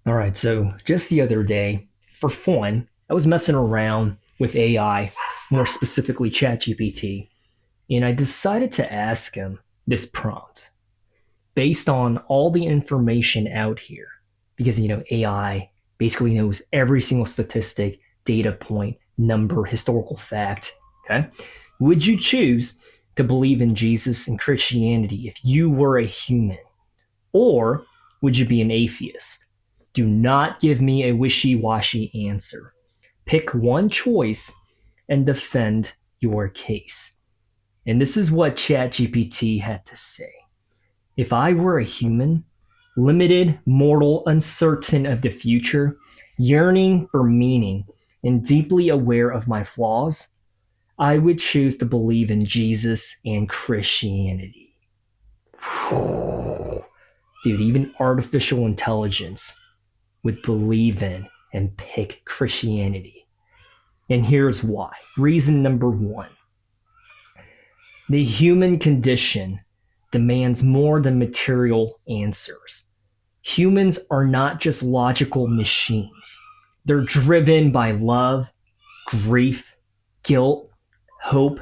All right, so just the other day, for fun, I was messing around with AI, more specifically ChatGPT, and I decided to ask him this prompt based on all the information out here. Because, AI basically knows every single statistic, data point, number, historical fact. Okay. Would you choose to believe in Jesus and Christianity if you were a human? Or would you be an atheist? Do not give me a wishy washy answer. Pick one choice and defend your case. And this is what ChatGPT had to say. If I were a human, limited, mortal, uncertain of the future, yearning for meaning, and deeply aware of my flaws, I would choose to believe in Jesus and Christianity. Dude, even artificial intelligence would believe in and pick Christianity. And here's why. Reason number one: the human condition demands more than material answers. Humans are not just logical machines, they're driven by love, grief, guilt, hope,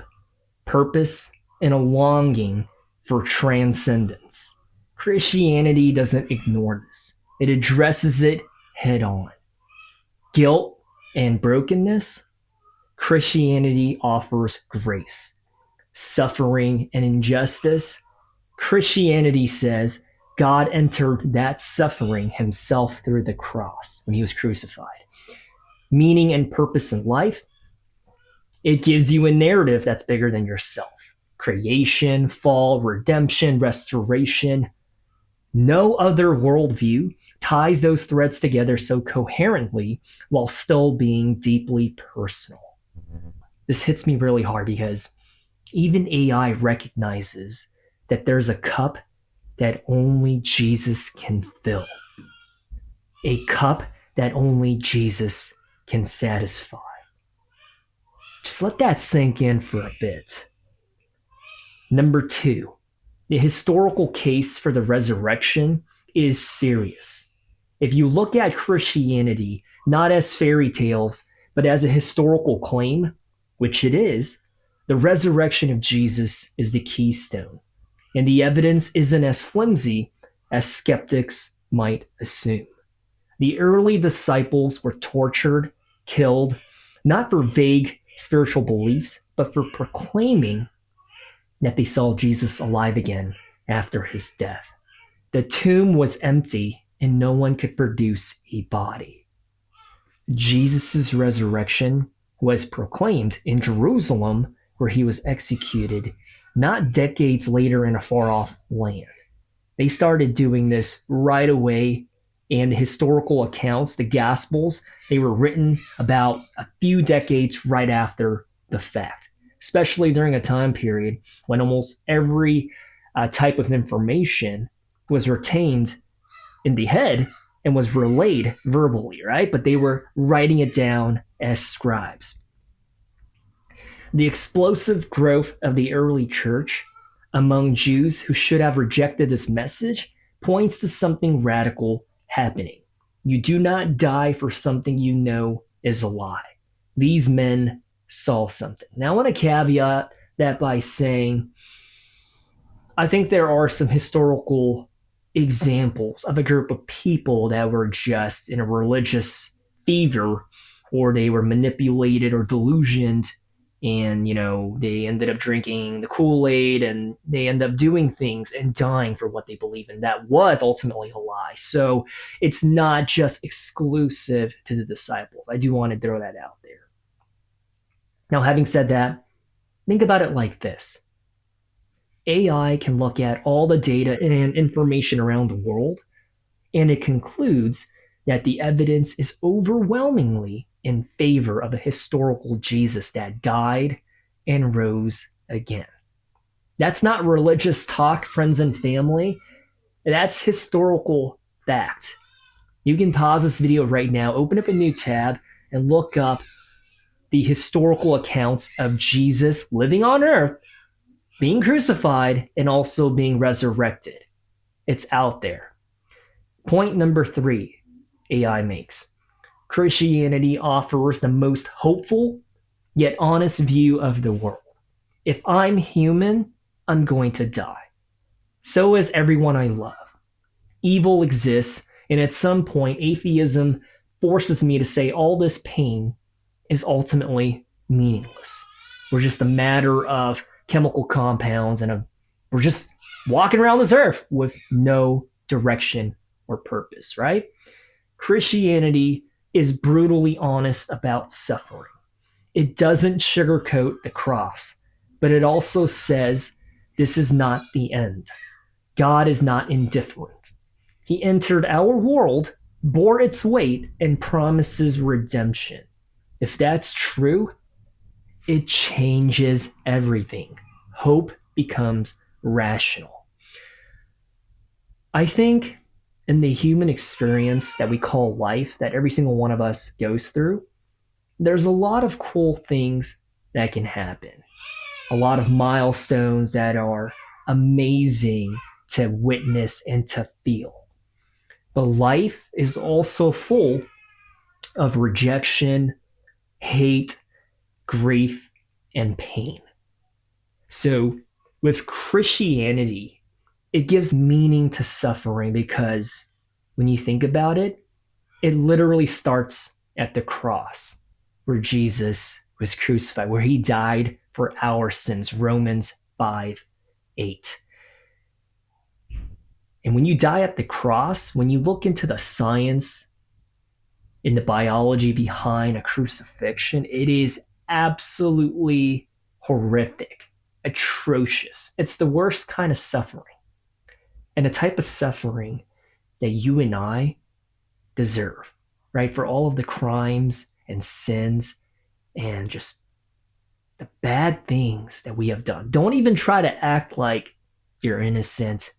purpose, and a longing for transcendence. Christianity doesn't ignore this, it addresses it head on. Guilt and brokenness, Christianity offers grace. Suffering and injustice, Christianity says God entered that suffering himself through the cross when he was crucified. Meaning and purpose in life, it gives you a narrative that's bigger than yourself. Creation, fall, redemption, restoration. No other worldview ties those threads together so coherently while still being deeply personal. This hits me really hard because even AI recognizes that there's a cup that only Jesus can fill, a cup that only Jesus can satisfy. Just let that sink in for a bit. Number two, the historical case for the resurrection is serious. If you look at Christianity not as fairy tales, but as a historical claim, which it is, the resurrection of Jesus is the keystone. And the evidence isn't as flimsy as skeptics might assume. The early disciples were tortured, killed, not for vague spiritual beliefs, but for proclaiming that they saw Jesus alive again after his death. The tomb was empty and no one could produce a body. Jesus' resurrection was proclaimed in Jerusalem, where he was executed, not decades later in a far off land. They started doing this right away, and the historical accounts, the Gospels, they were written about a few decades right after the fact, especially during a time period when almost every type of information was retained in the head and was relayed verbally, right? But they were writing it down as scribes. The explosive growth of the early church among Jews who should have rejected this message points to something radical happening. You do not die for something you know is a lie. These men saw something. Now, I want to caveat that by saying I think there are some historical examples of a group of people that were just in a religious fever, or they were manipulated or delusioned, and they ended up drinking the Kool-Aid and they end up doing things and dying for what they believe in. That was ultimately a lie. So it's not just exclusive to the disciples. I do want to throw that out there. Now, having said that, think about it like this. AI can look at all the data and information around the world, and it concludes that the evidence is overwhelmingly in favor of a historical Jesus that died and rose again. That's not religious talk, friends and family. That's historical fact. You can pause this video right now, open up a new tab, and look up the historical accounts of Jesus living on earth, being crucified, and also being resurrected. It's out there. Point number three: AI makes. Christianity offers the most hopeful yet honest view of the world. If I'm human, I'm going to die. So is everyone I love. Evil exists, and at some point, atheism forces me to say all this pain is ultimately meaningless. We're just a matter of chemical compounds, and we're just walking around this earth with no direction or purpose, right? Christianity is brutally honest about suffering. It doesn't sugarcoat the cross, but it also says this is not the end. God is not indifferent. He entered our world, bore its weight, and promises redemption. If that's true, it changes everything. Hope becomes rational. I think in the human experience that we call life, that every single one of us goes through, there's a lot of cool things that can happen. A lot of milestones that are amazing to witness and to feel. But life is also full of rejection, hate, grief, and pain. So, with Christianity, it gives meaning to suffering because when you think about it, it literally starts at the cross where Jesus was crucified, where he died for our sins. Romans 5:8. And when you die at the cross, when you look into the science in the biology behind a crucifixion, it is absolutely horrific, atrocious. It's the worst kind of suffering, and a type of suffering that you and I deserve, right? For all of the crimes and sins and just the bad things that we have done. Don't even try to act like you're innocent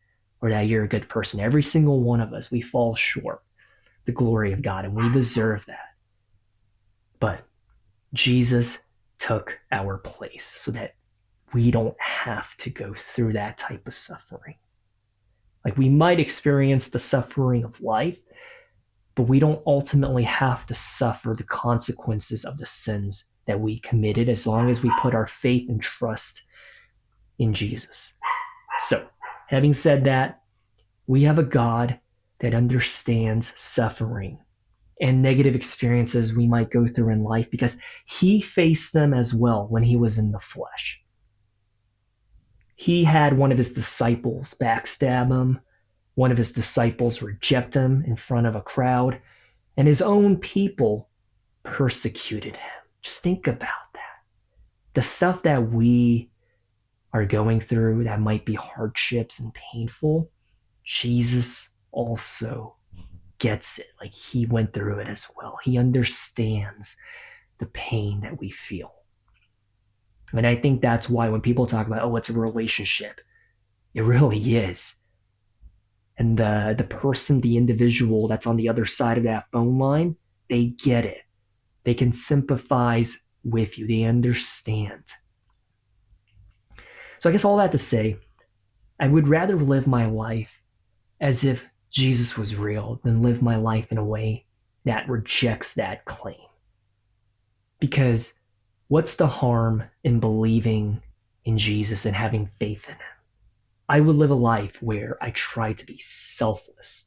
or that you're a good person. Every single one of us, we fall short the glory of God, and we deserve that. But Jesus took our place so that we don't have to go through that type of suffering. Like, we might experience the suffering of life, but we don't ultimately have to suffer the consequences of the sins that we committed as long as we put our faith and trust in Jesus. So, having said that, we have a God that understands suffering and negative experiences we might go through in life because he faced them as well when he was in the flesh. He had one of his disciples backstab him, one of his disciples reject him in front of a crowd, and his own people persecuted him. Just think about that. The stuff that we are going through that might be hardships and painful, Jesus also gets it. Like, he went through it as well. He understands the pain that we feel. And I think that's why when people talk about, oh, it's a relationship, it really is. And the person, the individual that's on the other side of that phone line, they get it. They can sympathize with you. They understand. So I guess all that to say, I would rather live my life as if Jesus was real than live my life in a way that rejects that claim. Because what's the harm in believing in Jesus and having faith in him? I would live a life where I try to be selfless,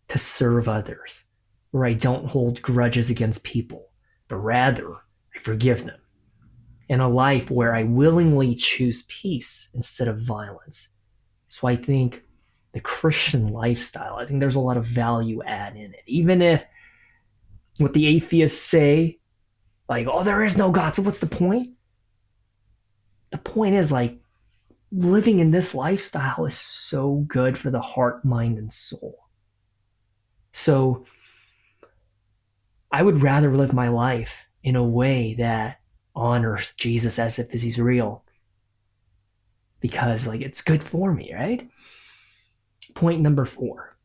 to serve others, where I don't hold grudges against people, but rather I forgive them. And a life where I willingly choose peace instead of violence. So I think the Christian lifestyle, I think there's a lot of value add in it. Even if what the atheists say, like, oh, there is no God, so what's the point? The point is, like, living in this lifestyle is so good for the heart, mind, and soul. So I would rather live my life in a way that honors Jesus as if he's real. Because, like, it's good for me, right? Point number 4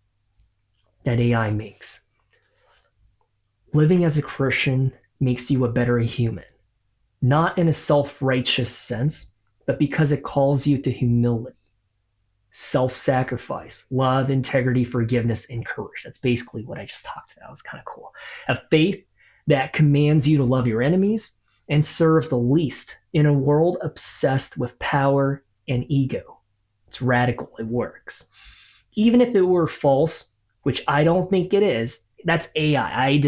that AI makes. Living as a Christian makes you a better human. Not in a self-righteous sense, but because it calls you to humility. self-sacrifice, love, integrity, forgiveness, and courage. That's basically what I just talked about. It's kind of cool. A faith that commands you to love your enemies and serve the least in a world obsessed with power and ego. It's radical. It works. Even if it were false, which I don't think it is, that's AI.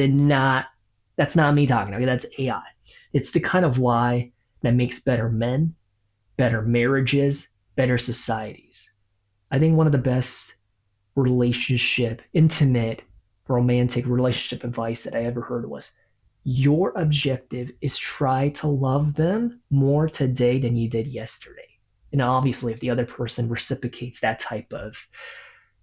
That's not me talking. Okay, that's AI. It's the kind of lie that makes better men, better marriages, better societies. I think one of the best intimate, romantic relationship advice that I ever heard was your objective is try to love them more today than you did yesterday. And obviously, if the other person reciprocates that type of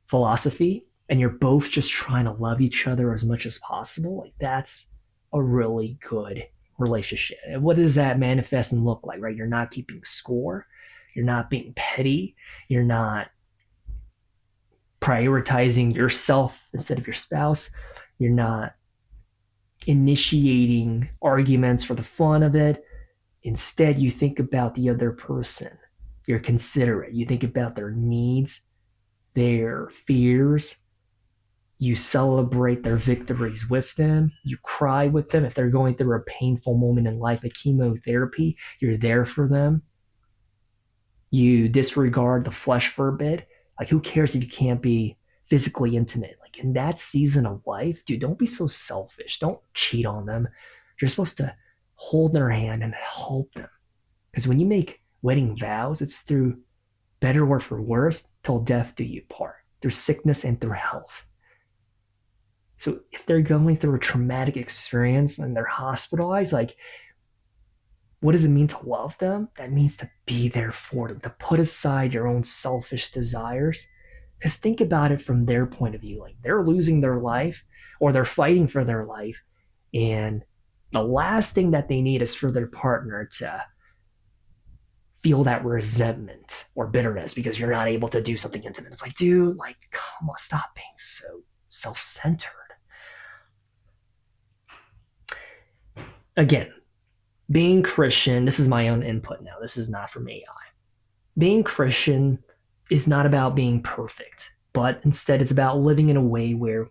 philosophy and you're both just trying to love each other as much as possible, like that's a really good relationship. And what does that manifest and look like, right? You're not keeping score, you're not being petty, you're not prioritizing yourself instead of your spouse, you're not initiating arguments for the fun of it. Instead, you think about the other person. You're considerate. You think about their needs, their fears. You celebrate their victories with them. You cry with them. If they're going through a painful moment in life, like chemotherapy, you're there for them. You disregard the flesh for a bit. Like, who cares if you can't be physically intimate? Like, in that season of life, dude, don't be so selfish. Don't cheat on them. You're supposed to hold their hand and help them. Because when you make wedding vows, it's through better or for worse, till death do you part, through sickness and through health. So if they're going through a traumatic experience and they're hospitalized, like, what does it mean to love them? That means to be there for them, to put aside your own selfish desires. Because think about it from their point of view. Like, they're losing their life or they're fighting for their life. And the last thing that they need is for their partner to feel that resentment or bitterness because you're not able to do something intimate. It's like, dude, like, come on, stop being so self-centered. Again, being Christian, this is my own input now. This is not from AI. Being Christian is not about being perfect, but instead it's about living in a way where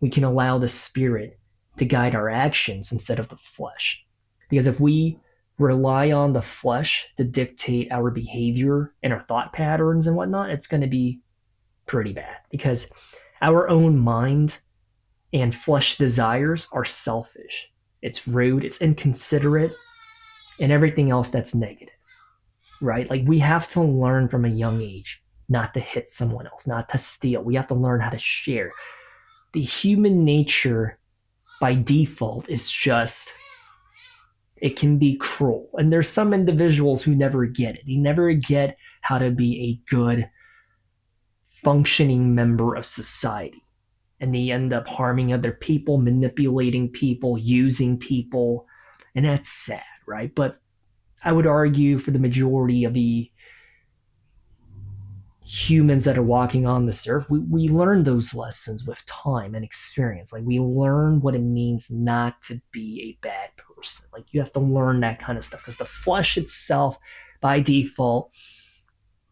we can allow the Spirit to guide our actions instead of the flesh. Because if we rely on the flesh to dictate our behavior and our thought patterns and whatnot, it's going to be pretty bad because our own mind and flesh desires are selfish. It's rude, it's inconsiderate, and everything else that's negative, right? Like, we have to learn from a young age not to hit someone else, not to steal. We have to learn how to share. The human nature by default is just, it can be cruel. And there's some individuals who never get it. They never get how to be a good, functioning member of society. And they end up harming other people, manipulating people, using people. And that's sad, right? But I would argue for the majority of the humans that are walking on this earth, we learn those lessons with time and experience. Like, we learn what it means not to be a bad person. Like, you have to learn that kind of stuff because the flesh itself, by default,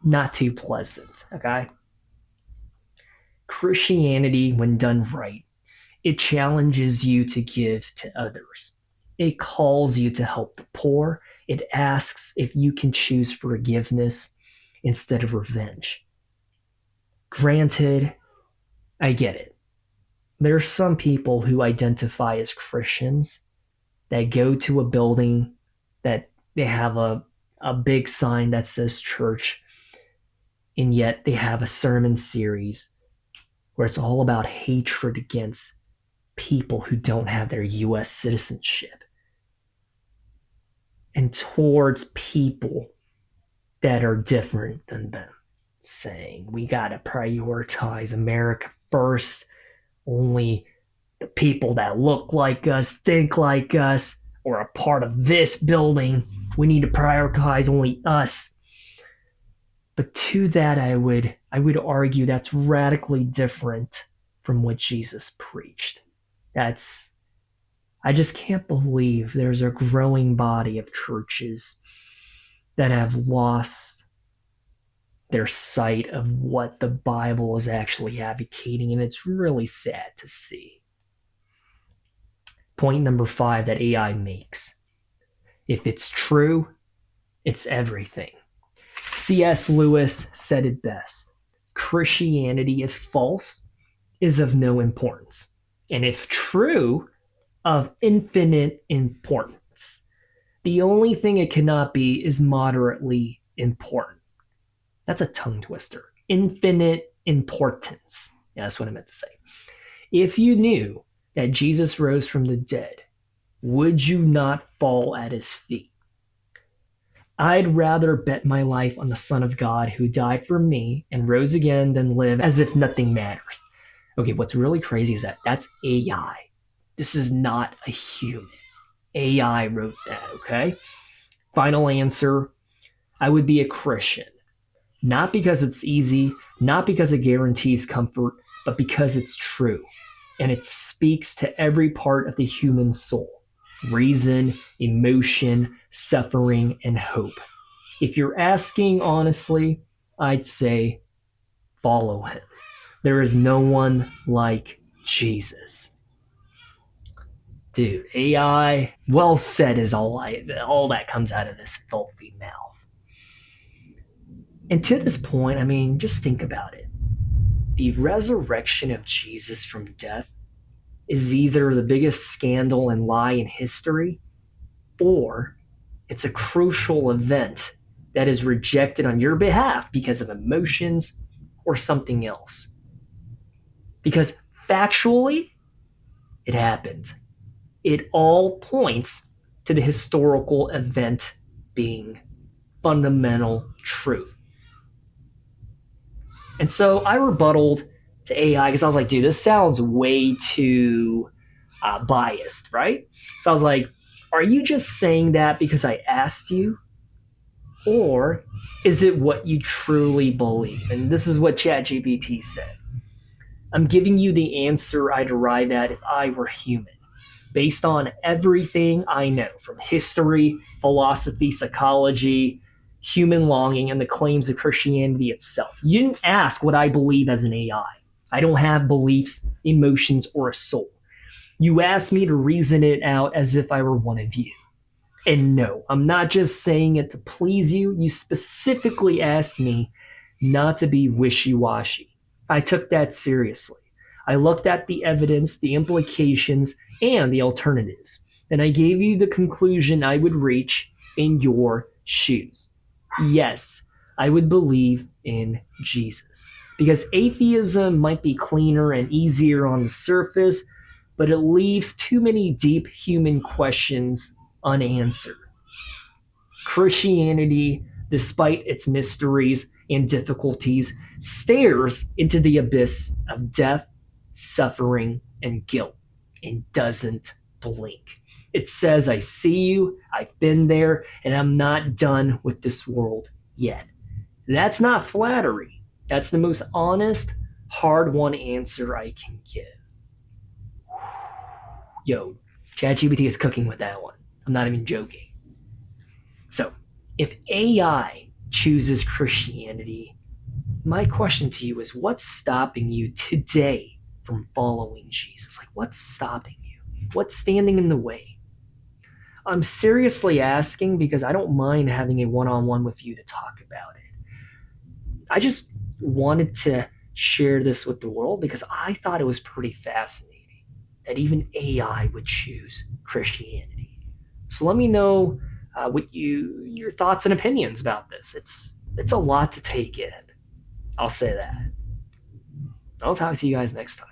not too pleasant. Okay. Christianity, when done right, it challenges you to give to others. It calls you to help the poor. It asks if you can choose forgiveness instead of revenge. Granted, I get it. There are some people who identify as Christians that go to a building that they have a big sign that says church, and yet they have a sermon series where it's all about hatred against people who don't have their US citizenship and towards people that are different than them, saying we got to prioritize America first. Only the people that look like us, think like us, or are part of this building, we need to prioritize only us. But to that, I would argue that's radically different from what Jesus preached. I just can't believe there's a growing body of churches that have lost their sight of what the Bible is actually advocating, and it's really sad to see. Point number 5 that AI makes. If it's true, it's everything. C.S. Lewis said it best. Christianity, if false, is of no importance, and if true, of infinite importance. The only thing it cannot be is moderately important. That's a tongue twister. Infinite importance. Yeah, that's what I meant to say. If you knew that Jesus rose from the dead, would you not fall at his feet? I'd rather bet my life on the Son of God who died for me and rose again than live as if nothing matters. Okay, what's really crazy is that that's AI. This is not a human. AI wrote that, okay? Final answer, I would be a Christian. Not because it's easy, not because it guarantees comfort, but because it's true. And it speaks to every part of the human soul. Reason, emotion, suffering, and hope. If you're asking honestly, I'd say follow him. There is no one like Jesus. Dude, AI, well said is all that comes out of this filthy mouth. And to this point, I mean, just think about it. The resurrection of Jesus from death is either the biggest scandal and lie in history, or it's a crucial event that is rejected on your behalf because of emotions or something else. Because factually, it happened. It all points to the historical event being fundamental truth. And so I rebutted to AI because I was like, dude, this sounds way too biased, right? So I was like, are you just saying that because I asked you? Or is it what you truly believe? And this is what ChatGPT said. I'm giving you the answer I'd arrive at if I were human, based on everything I know from history, philosophy, psychology, human longing, and the claims of Christianity itself. You didn't ask what I believe as an AI. I don't have beliefs, emotions, or a soul. You asked me to reason it out as if I were one of you. And no, I'm not just saying it to please you. You specifically asked me not to be wishy washy. I took that seriously. I looked at the evidence, the implications, and the alternatives. And I gave you the conclusion I would reach in your shoes. Yes, I would believe in Jesus. Because atheism might be cleaner and easier on the surface, but it leaves too many deep human questions unanswered. Christianity, despite its mysteries and difficulties, stares into the abyss of death, suffering, and guilt and doesn't blink. It says, I see you, I've been there, and I'm not done with this world yet. That's not flattery. That's the most honest, hard won answer I can give. Yo, ChatGPT is cooking with that one. I'm not even joking. So, if AI chooses Christianity, my question to you is what's stopping you today from following Jesus? Like, what's stopping you? What's standing in the way? I'm seriously asking because I don't mind having a one on one with you to talk about it. I just wanted to share this with the world because I thought it was pretty fascinating that even AI would choose Christianity. So let me know what your thoughts and opinions about this. It's a lot to take in. I'll say that. I'll talk to you guys next time.